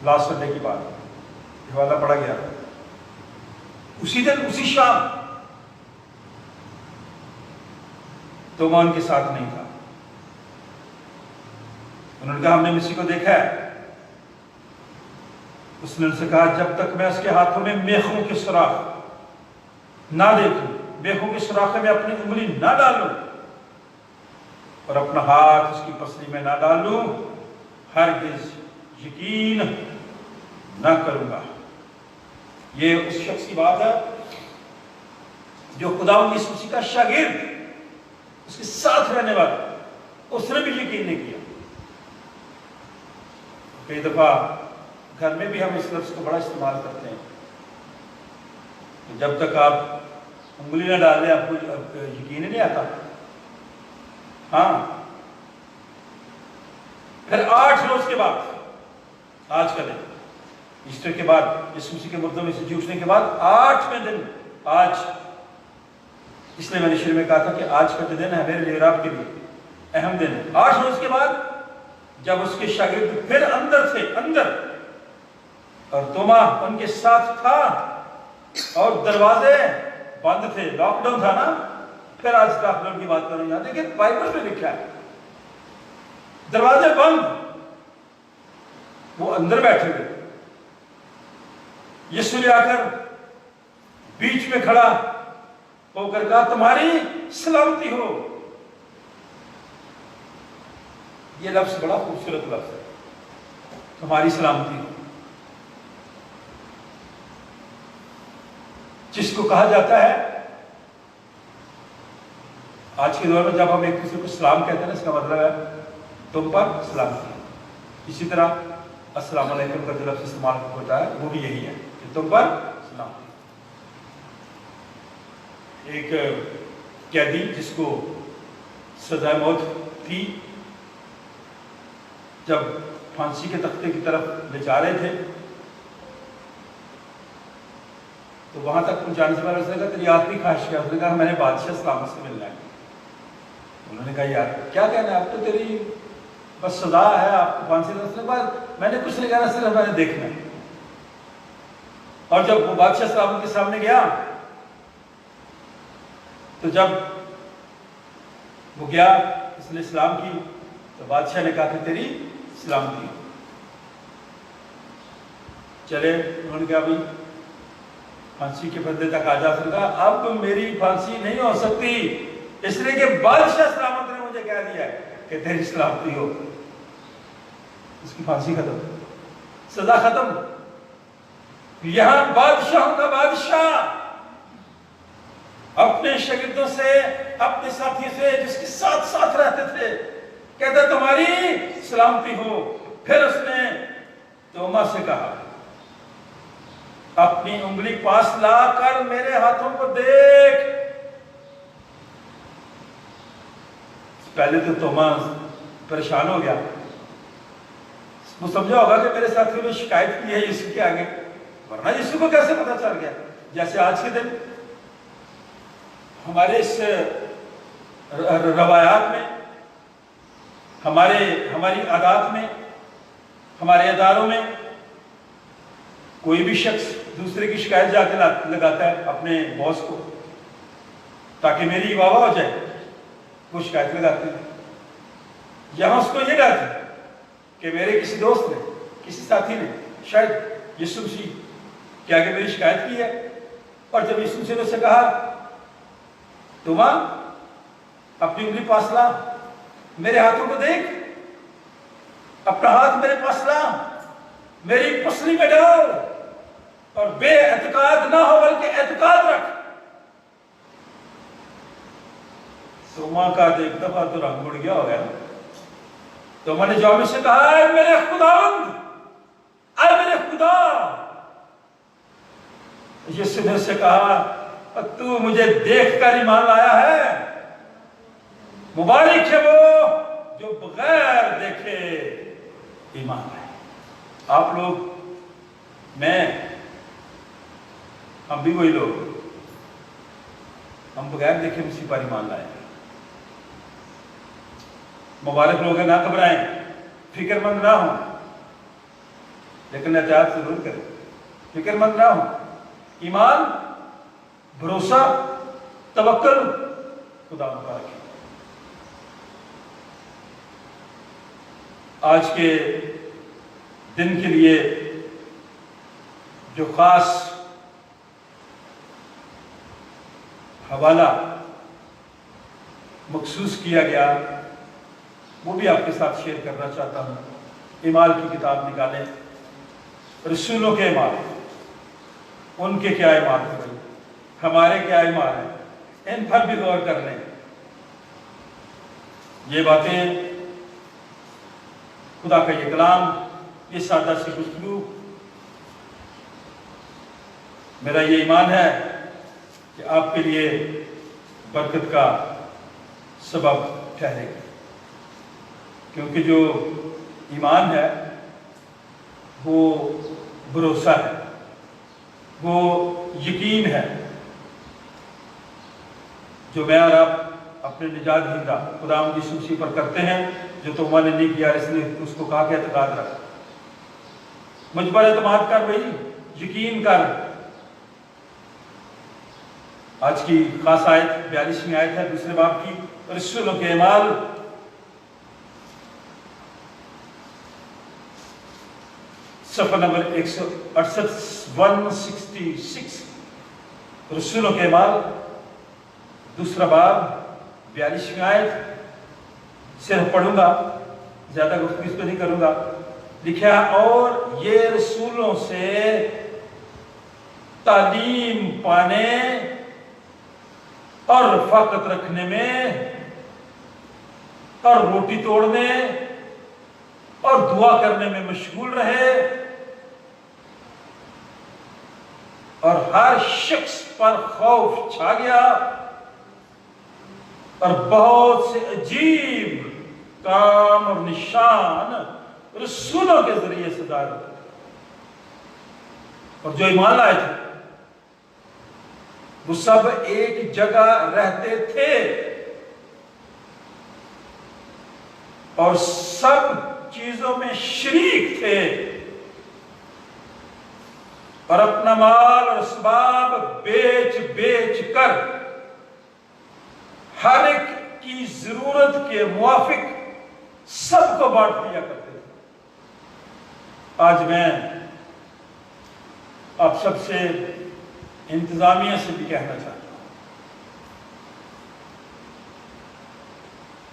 لاسٹ سنڈے کی بات، حوالہ پڑھا گیا، اسی دن اسی شام توما ان کے ساتھ نہیں تھا۔ انہوں نے کہا ہم نے کسی کو دیکھا ہے؟ اس نے ان سے کہا جب تک میں اس کے ہاتھوں میں میخوں کے سوراخ نہ دیکھوں، میخوں کے سوراخ میں اپنی انگلی نہ ڈالوں اور اپنا ہاتھ اس کی پسلی میں نہ ڈالوں، ہرگز یقین نہ کروں گا۔ یہ اس شخص کی بات ہے جو خداوند یسوع مسیح کا شاگرد، اس کے ساتھ رہنے والا، اس نے بھی یقین نہیں کیا۔ کئی دفعہ گھر میں بھی ہم اس لفظ کو بڑا استعمال کرتے ہیں کہ جب تک آپ انگلی نہ ڈال دیں آپ کو یقین ہی نہیں آتا۔ ہاں، پھر 8 روز کے بعد، آج کا دن، ایسٹر کے بعد، یسوع مسیح کے مردوں میں سے جی اٹھنے کے بعد 8ویں دن، آج، اس لیے میں نے شروع میں کہا تھا کہ آج کا جو دن ہے میرے لیے اور آپ کے لیے اہم دن ہے۔ 8 روز کے بعد جب اس کے شاگرد پھر اندر تھے، اندر، اور توما ان کے ساتھ تھا اور دروازے بند تھے، لاک ڈاؤن تھا نا، پھر آج لاک ڈاؤن کی بات کروں یہاں دیکھیں بائبل میں لکھا ہے دروازے بند، وہ اندر بیٹھے ہوئے، یسوع نے آ کر بیچ میں کھڑا ہو کر کہا تمہاری سلامتی ہو۔ یہ لفظ بڑا خوبصورت لفظ ہے، تمہاری سلامتی ہو، جس کو کہا جاتا ہے آج کے دور میں جب ہم ایک دوسرے کو سلام کہتے ہیں اس کا مطلب ہے تم پر سلامتی ہے۔ اسی طرح السلام علیکم کا جو لفظ استعمال ہوتا ہے وہ بھی یہی ہے کہ تم پر سلامتی۔ ایک قیدی جس کو سزائے موت تھی، جب پھانسی کے تختے کی طرف لے جا رہے تھے تو وہاں تک پہنچانے سے پہلے اس نے کہا تیری آخری خواہش کیا؟ اس نے کہا میں نے بادشاہ سلامت سے ملنا ہے۔ انہوں نے کہا یار کیا کہنا ہے، اب تو تیری بس سزا ہے، آپ کو پھانسی کے بعد میں نے کچھ نہیں کہنا، صرف میں نے دیکھنا ہے۔ اور جب وہ بادشاہ سلامت کے سامنے گیا تو جب وہ گیا، اس نے سلام کی تو بادشاہ نے کہا کہ تیری سلامتی ہو۔ چلے، انہوں نے کہا بھائی پھانسی کے پردے تک آ جا سکتا، اب میری پھانسی نہیں ہو سکتی، اس لیے کہ بادشاہ سلامت نے مجھے کہہ دیا ہے کہ تیری سلامتی ہو۔ اس کی پھانسی ختم، سزا ختم۔ یہاں بادشاہوں کا بادشاہ اپنے شاگردوں سے، اپنے ساتھی سے جس کے ساتھ ساتھ رہتے تھے کہتا تمہاری سلامتی ہو۔ پھر اس نے توما سے کہا اپنی انگلی پاس لا کر میرے ہاتھوں کو دیکھ۔ پہلے تو توما پریشان ہو گیا، وہ سمجھا ہوگا کہ میرے ساتھیوں نے شکایت کی ہے یسوع کے آگے، ورنہ یسوع کو کیسے پتا چل گیا؟ جیسے آج کے دن ہمارے اس روایات میں، ہماری عادات میں، ہمارے اداروں میں کوئی بھی شخص دوسرے کی شکایت جا کے لگاتا ہے اپنے باس کو تاکہ میری واہ واہ ہو جائے، وہ شکایت لگاتے ہیں۔ یہاں اس کو یہ ڈر تھا کہ میرے کسی دوست نے، کسی ساتھی نے شاید یسوع مسیح کے آگے میری شکایت کی ہے، اور جب یسوع مسیح نے اسے کہا توما اپنی انگلی پاس لا، میرے ہاتھوں کو دیکھ، اپنا ہاتھ میرے پاس لا، میری پسلی میں ڈال، اور بے اعتقاد نہ ہو بلکہ اعتقاد رکھ۔ توما کا ایک دفعہ تو رنگ اڑ گیا ہو گیا۔ توما نے جواب سے کہا اے میرے خداوند، اے میرے خدا۔ یسوع نے سے کہا تو مجھے دیکھ کر ایمان لایا ہے، مبارک ہے وہ جو بغیر دیکھے ایمان لائے۔ آپ لوگ، میں، ہم بھی وہی لوگ، ہم بغیر دیکھے مسیح پر ایمان لائے۔ مبارک لوگ ہیں، نہ گھبرائیں، فکر مند نہ ہوں، لیکن احتیاط ضرور کریں۔ فکر مند نہ ہوں، ایمان، بھروسہ، توکل خدا پر رکھیں۔ آج کے دن کے لیے جو خاص حوالہ مخصوص کیا گیا وہ بھی آپ کے ساتھ شیئر کرنا چاہتا ہوں۔ اعمال کی کتاب نکالیں، رسولوں کے اعمال، ان کے کیا اعمال تھے بھائی، ہمارے کیا اعمال ہیں، ان پر بھی غور کر لیں۔ یہ باتیں، خدا کا یہ کلام، یہ سادہ سی گفتگو، میرا یہ ایمان ہے کہ آپ کے لیے برکت کا سبب ٹھہرے گا، کیونکہ جو ایمان ہے وہ بھروسہ ہے، وہ یقین ہے جو میں اور آپ اپنے نجات دہندہ خداوند یسوع مسیح پر کرتے ہیں، جو تو نے نہیں کیا، اس نے اس کو کہا کہ اعتقاد رکھ، مجھ پر اعتماد کر بھائی، یقین کر۔ آج کی خاص آیت 42ویں آیت ہے دوسرے باب کی، رسولوں کے اعمال، صفحہ نمبر 168، 166، رسولوں کے اعمال، دوسرا باب، 42ویں آیت، صرف پڑھوں گا، زیادہ گفتگو اس پہ نہیں کروں گا۔ لکھا، اور یہ رسولوں سے تعلیم پانے اور رفاقت رکھنے میں اور روٹی توڑنے اور دعا کرنے میں مشغول رہے، اور ہر شخص پر خوف چھا گیا، اور بہت سے عجیب کام اور نشان رسولوں کے ذریعے سے ظاہر ہوتے تھے۔ اور جو ایمان لائے تھے وہ سب ایک جگہ رہتے تھے اور سب چیزوں میں شریک تھے، اور اپنا مال اور اسباب بیچ بیچ کر ہر ایک کی ضرورت کے موافق سب کو بانٹ دیا کرتے تھے۔ آج میں آپ سب سے، انتظامیہ سے بھی کہنا چاہتا ہوں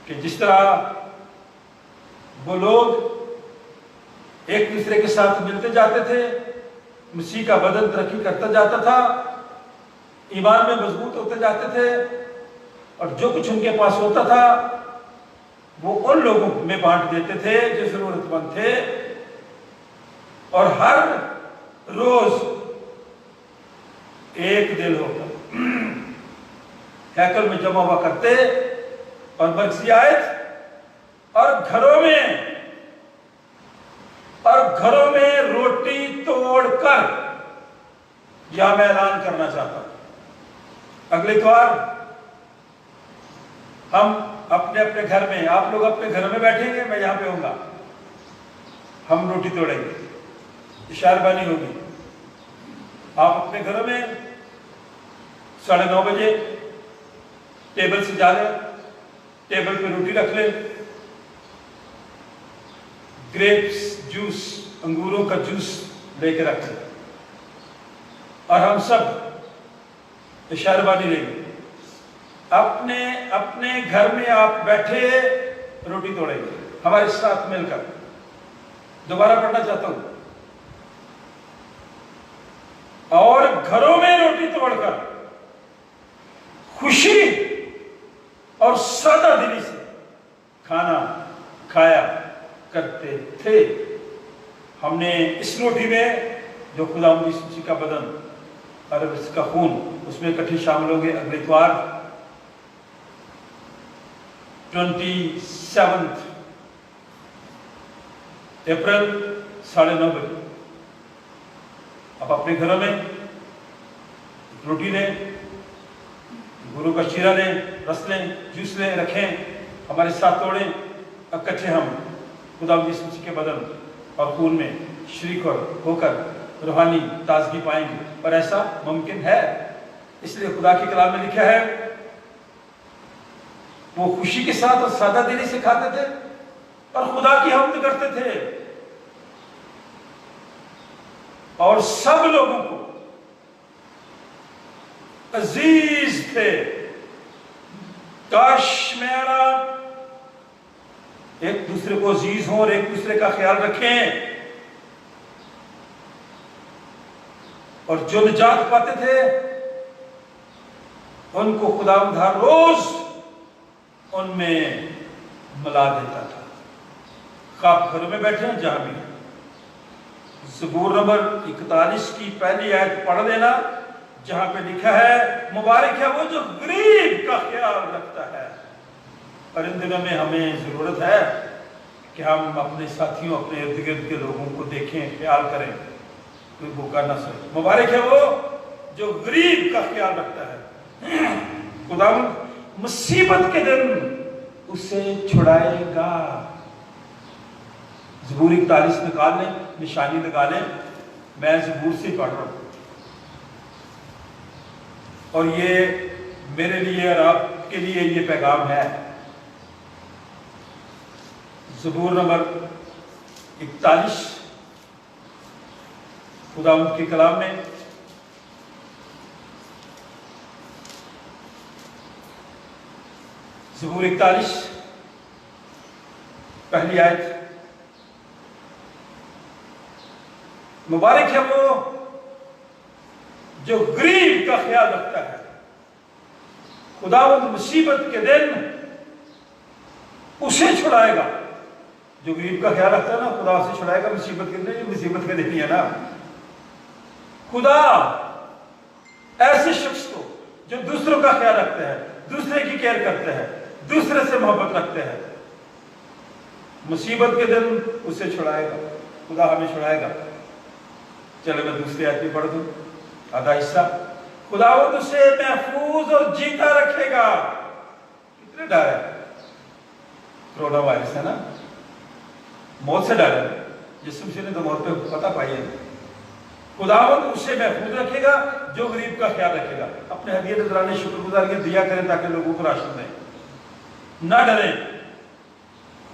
کہ جس طرح وہ لوگ ایک دوسرے کے ساتھ ملتے جاتے تھے، مسیح کا بدن ترقی کرتا جاتا تھا، ایمان میں مضبوط ہوتے جاتے تھے، اور جو کچھ ان کے پاس ہوتا تھا وہ ان لوگوں میں بانٹ دیتے تھے جو ضرورت مند تھے، اور ہر روز ایک دل ہو کر ہیکل میں جمع ہوا کرتے، اور مرکزی آیت، اور گھروں میں روٹی توڑ کر، یا میں اعلان کرنا چاہتا ہوں اگلے اتوار ہم اپنے اپنے گھر میں، آپ لوگ اپنے گھر میں بیٹھیں گے، میں یہاں پہ ہوں گا، ہم روٹی توڑیں گے، شہربانی ہوگی، آپ اپنے گھروں میں 9:30 بجے ٹیبل سے جا لیں، ٹیبل پہ روٹی رکھ لیں، گریپس جوس، انگوروں کا جوس لے کے رکھ لیں، اور ہم سب شہربانی لیں گے، اپنے گھر میں آپ بیٹھے روٹی توڑیں گے ہمارے ساتھ مل کر۔ دوبارہ پڑھنا چاہتا ہوں، اور گھروں میں روٹی توڑ کر خوشی اور سادہ دلی سے کھانا کھایا کرتے تھے۔ ہم نے اس روٹی میں جو خداوند یسوع مسیح کا بدن اور اس کا خون، اس میں اکٹھے شامل ہوں گے اگلے اتوار 27 اپریل 9:30 بجے۔ آپ اپنے گھروں میں روٹی لیں، گرو کا شیرہ لیں، رس لیں، جوس لیں، رکھیں، ہمارے ساتھ توڑیں، اکٹھے ہم خدا یسوع مسیح کے بدن اور خون میں شریک ہو کر روحانی تازگی پائیں گے، اور ایسا ممکن ہے۔ اس لیے خدا کے کلام میں لکھا ہے وہ خوشی کے ساتھ اور سادہ دلی سے کھاتے تھے اور خدا کی حمد کرتے تھے، اور سب لوگوں کو عزیز تھے۔ کاش میرا ایک دوسرے کو عزیز ہوں اور ایک دوسرے کا خیال رکھیں، اور جو نجات پاتے تھے ان کو خداوند ہر روز ان میں ملا دیتا تھا۔ آپ گھروں میں بیٹھے ہیں جہاں بھی ہیں، زبور نمبر 41 کی پہلی آیت پڑھ دینا، جہاں پہ لکھا ہے مبارک ہے وہ جو غریب کا خیال رکھتا ہے۔ اور ان دنوں میں ہمیں ضرورت ہے کہ ہم اپنے ساتھیوں، اپنے ارد گرد کے لوگوں کو دیکھیں، خیال کریں، کوئی بھوکا نہ سوئے۔ مبارک ہے وہ جو غریب کا خیال رکھتا ہے، خداوند مصیبت کے دن اسے چھڑائے گا۔ زبور 41 نکال لیں، نشانی لگا لیں، میں زبور سے پڑھ رہا ہوں، اور یہ میرے لیے اور آپ کے لیے یہ پیغام ہے۔ زبور نمبر 41 خداوند کے کلام میں زبور 41 پہلی آیت، مبارک ہے وہ جو غریب کا خیال رکھتا ہے، خداوند مصیبت کے دن اسے چھڑائے گا۔ جو غریب کا خیال رکھتا ہے نا، خدا اسے چھڑائے گا مصیبت کے دن۔ مصیبت کے دن ہی ہے نا، خدا ایسے شخص کو جو دوسروں کا خیال رکھتا ہے، دوسرے کی کیئر کرتا ہے، دوسرے سے محبت رکھتے ہیں، مصیبت کے دن اسے چھڑائے گا۔ خدا ہمیں چھڑائے گا۔ چلے میں دوسری آیت بھی پڑھ دوں، آدھا حصہ۔ خداوند اسے محفوظ اور جیتا رکھے گا۔ کتنے ڈر ہے؟ کرونا وائرس ہے نا، موت سے ڈر ہے۔ یسوع مسیح نے تو موت پہ فتح پائی ہے۔ خداوند اسے محفوظ رکھے گا جو غریب کا خیال رکھے گا۔ اپنے ہدیے نذرانے شکر گزاریاں دیا کریں تاکہ لوگوں کو راشن دیں، نہ ڈریں۔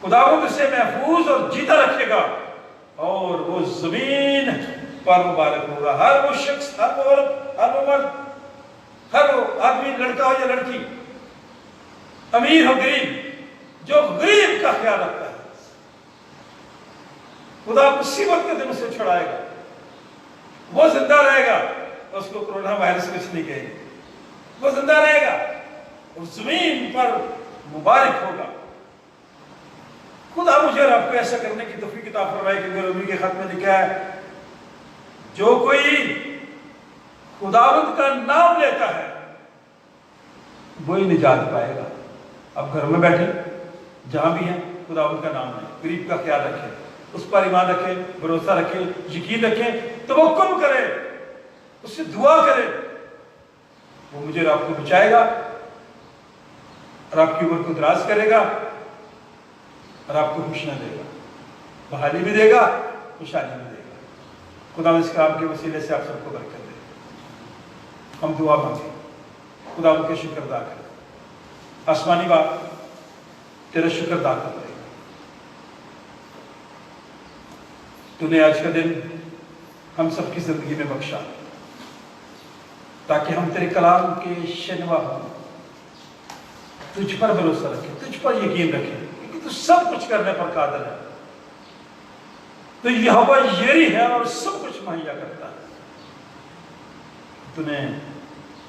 خداوند اسے محفوظ اور جیتا رکھے گا، اور وہ زمین پر مبارک ہوگا۔ ہر وہ شخص، ہر وہ عورت، ہر وہ مرد، ہر وہ آدمی، لڑکا ہو یا لڑکی، امیر ہو غریب، جو غریب کا خیال رکھتا ہے، خدا مصیبت کے دن اسے چھڑائے گا۔ وہ زندہ رہے گا، اس کو کرونا وائرس کچھ نہیں کہے گا، وہ زندہ رہے گا اور زمین پر مبارک ہوگا۔ خدا مجھے اور آپ کو ایسا کرنے کی توفیق عطا فرمائے، کیونکہ رومی کے خط میں لکھا ہے جو کوئی خداوند کا نام لیتا ہے وہی نجات پائے گا۔ اب گھر میں بیٹھے جہاں بھی ہیں، خداوند کا نام لیں، غریب کا خیال رکھیں، اس پر ایمان رکھیں، بھروسہ رکھیں، یقین رکھیں، توکل کریں، اس سے دعا کریں، وہ مجھے اور آپ کو بچائے گا اور آپ کی عمر کو دراز کرے گا اور آپ کو خوشیاں دے گا، بحالی بھی دے گا، خوشحالی بھی دے گا۔ خدا اس کام کے وسیلے سے آپ سب کو برکت دے۔ ہم دعا مانگیں، خدا ان کے شکر ادا کریں۔ آسمانی باپ، تیرا شکر ادا کر رہے ہیں، تو نے آج کا دن ہم سب کی زندگی میں بخشا تاکہ ہم تیرے کلام کے شنوا ہوں، تجھ پر بھروسہ رکھیں، تجھ پر یقین رکھیں، کیونکہ تو سب کچھ کرنے پر قادر ہے، تو یہوہ یری ہے اور سب کچھ مہیا کرتا ہے۔ تو نے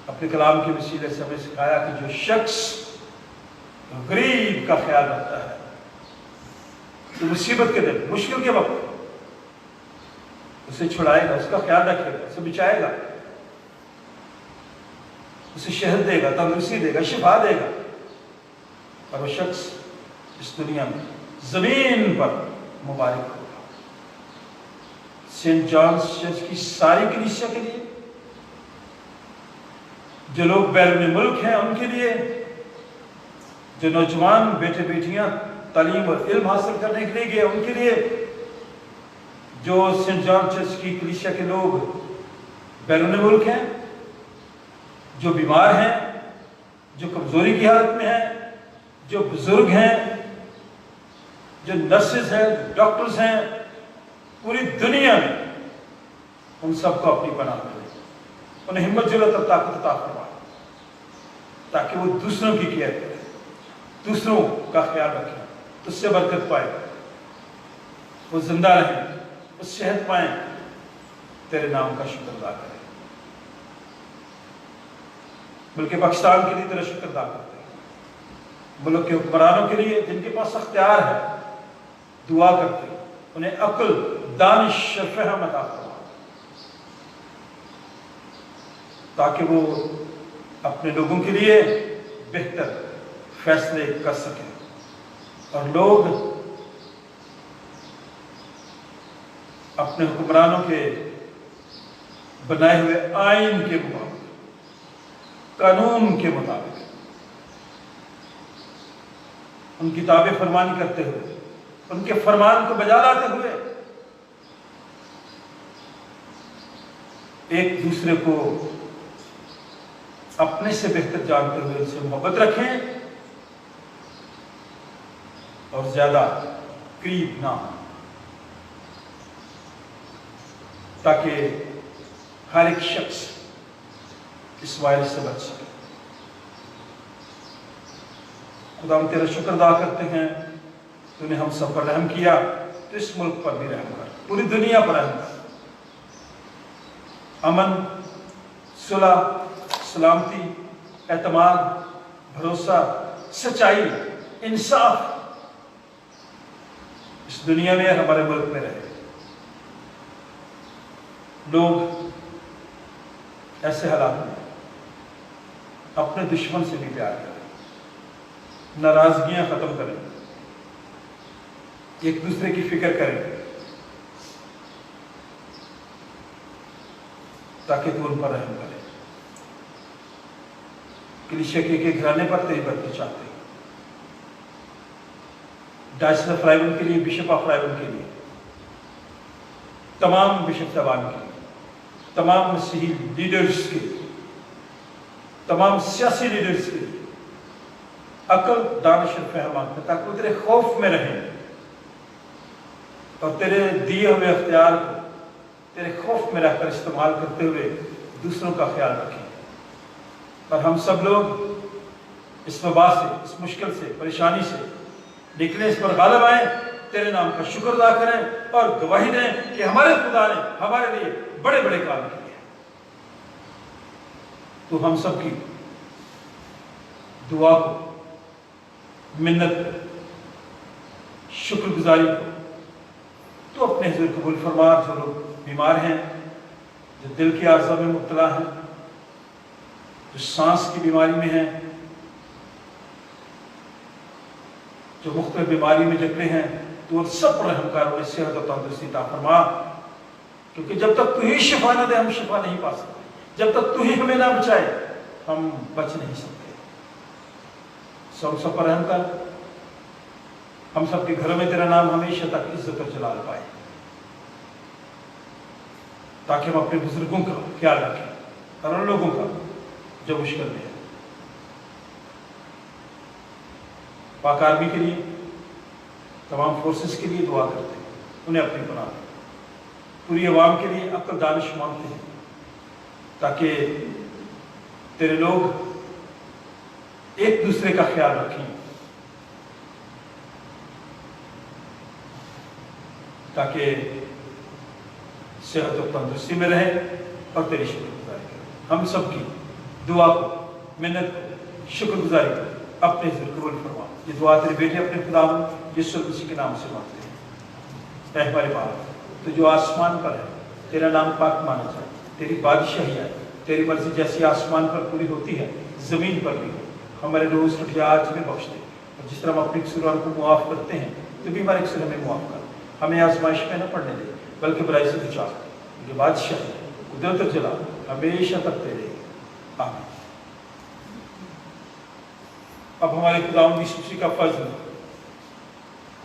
اپنے کلام کے وسیلے سے ہمیں سکھایا کہ جو شخص غریب کا خیال رکھتا ہے تو مصیبت کے دن، مشکل کے وقت اسے چھڑائے گا، اس کا خیال رکھے گا، اسے بچائے گا، اسے صحت دے گا، تندرستی دے گا، شفا دے گا، اور وہ شخص اس دنیا میں زمین پر مبارک ہوگا۔ سینٹ جانس چرچ کی ساری کلیسیا کے لیے، جو لوگ بیرون ملک ہیں ان کے لیے، جو نوجوان بیٹے بیٹیاں تعلیم اور علم حاصل کرنے کے لیے گئے، ان کے لیے جو سینٹ جان چرچ کی کلیسیا کے لوگ بیرون ملک ہیں، جو بیمار ہیں، جو کمزوری کی حالت میں ہیں، جو بزرگ ہیں، جو نرسز ہیں، ڈاکٹرز ہیں، پوری دنیا میں ان سب کو اپنی پناہ میں لے، انہیں ہمت جرأت اور طاقت عطا فرما، تاکہ وہ دوسروں کی کیئر کریں، دوسروں کا خیال رکھیں، اس سے برکت پائیں، وہ زندہ رہیں، وہ صحت پائیں، تیرے نام کا شکر ادا کریں۔ ملک پاکستان کے لیے تیرا شکر ادا کرتے ہیں، ملک کے حکمرانوں کے لیے جن کے پاس اختیار ہے، دعا کرتے ہیں انہیں عقل، دانش اور فہم عطا فرما، تاکہ وہ اپنے لوگوں کے لیے بہتر فیصلے کر سکیں اور لوگ اپنے حکمرانوں کے بنائے ہوئے آئین کے مطابق، قانون کے مطابق ان کی تابع فرمانی کرتے ہوئے، ان کے فرمان کو بجا لاتے ہوئے ایک دوسرے کو اپنے سے بہتر جانتے ہوئے ان سے محبت رکھیں اور زیادہ قریب نہ ہوں، تاکہ ہر ایک شخص اس وائرس سے بچ سکے۔ خدا ہم تیرا شکر ادا کرتے ہیں، تو نے ہم سب پر رحم کیا، تو اس ملک پر بھی رحم کر، پوری دنیا پر رحم کر، امن، صلح، سلامتی، اعتماد، بھروسہ، سچائی، انصاف اس دنیا میں ہمارے ملک میں رہے۔ لوگ ایسے حالات میں اپنے دشمن سے بھی پیار کریں، ناراضگیاں ختم کریں، ایک دوسرے کی فکر کریں، تاکہ تو ان پر رحم کرے۔ کلیسیا کے ایک گھرانے پر تیری برکت چاہتے ہیں، ڈائسن آف رائیون کے لیے، بشپ آف رائیون کے لیے، تمام بشپ صاحبان کے لیے، تمام مسیحی لیڈرز کے لیے، تمام سیاسی لیڈرز کے لیے عقل، دانش اور فہم آتا، تاکہ وہ تیرے خوف میں رہیں اور تیرے دیے ہوئے اختیار کو تیرے خوف میں رہ کر استعمال کرتے ہوئے دوسروں کا خیال رکھیں، اور ہم سب لوگ اس وبا سے، اس مشکل سے، پریشانی سے نکلیں، اس پر غالب آئیں، تیرے نام کا شکر ادا کریں اور گواہی دیں کہ ہمارے خدا نے ہمارے لیے بڑے بڑے کام کیے ہیں۔ تو ہم سب کی دعا کو، منت، شکر گزاری کو تو اپنے حضور قبول فرما۔ جو لوگ بیمار ہیں، جو دل کی عارضہ میں مبتلا ہیں، جو سانس کی بیماری میں ہیں، جو مختلف بیماری میں جکڑے ہیں، تو ان سب پر رحم کر، انہیں صحت اور تندرستی عطا فرما، کیونکہ جب تک تو ہی شفا نہ دے ہم شفا نہیں پا سکتے، جب تک تو ہی ہمیں نہ بچائے ہم بچ نہیں سکتے۔ سب پر رحم کر، ہم سب کے گھروں میں تیرا نام ہمیشہ تک عزت اور جلال پائے، تاکہ ہم اپنے بزرگوں کا خیال رکھیں اور ان لوگوں کا جو مشکل میں ہے۔ پاک آرمی کے لیے، تمام فورسز کے لیے دعا کرتے ہیں، انہیں اپنی پناہ دیں، پوری عوام کے لیے عقل دانش مانگتے ہیں، تاکہ تیرے لوگ ایک دوسرے کا خیال رکھیں، تاکہ صحت و تندرستی میں رہے اور تیری شکر گزاری کریں۔ ہم سب کی دعا کو، منت کو، شکر گزاری کو اپنے ذریعے قبول فرما۔ یہ دعا تیرے بیٹے اپنے خداوند یسوع مسیح کے نام سے مانگتے ہیں۔ اے ہمارے باپ، تو جو آسمان پر ہے، تیرا نام پاک مانا جائے، تیری بادشاہی ہے، تیری مرضی جیسی آسمان پر پوری ہوتی ہے زمین پر بھی ہو۔ ہمارے روز روٹی آج ہمیں بخش دے، اور جس طرح ہم اپنے قصورواروں کو معاف کرتے ہیں، تو بھی ہمارے قصور ہمیں معاف کر، ہمیں آزمائش میں نہ پڑنے دے، بلکہ برائی سے بچا، کیونکہ بادشاہ قدرت اور جلال ہمیشہ تک تیرے۔ آمین۔ اب ہمارے خداوند یسوع مسیح کا فضل